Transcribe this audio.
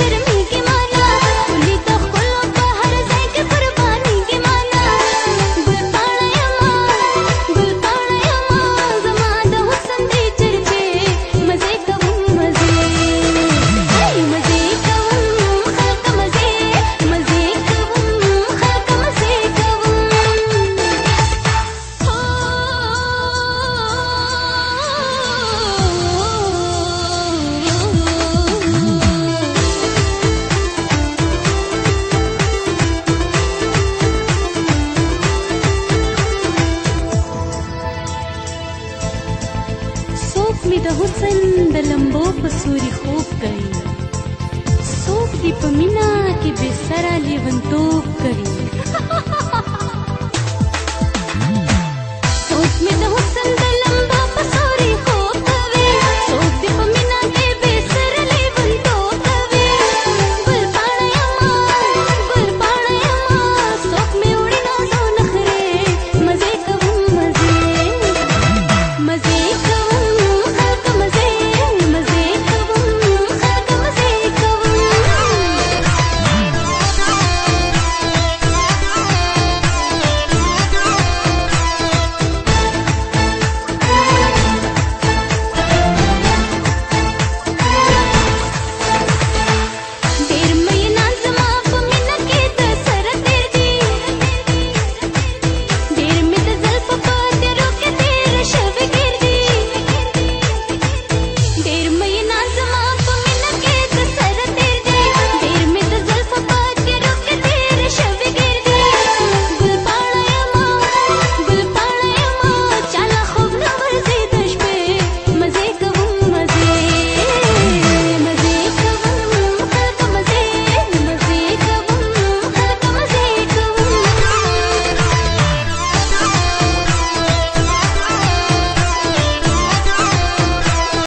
شرمي کې مانا ولي د خپل په هر ځای کې قرباني کې مانا ګل پاڼه یما زما د حسن دې چرچې مزه کوم مزه هاي مزه کوم خلق مزه کوم خلق مزه کوم څوک می د حسن د لمبو په سوري خوب کوي څوک دی په مینا کې بې سره لیونتوب کوي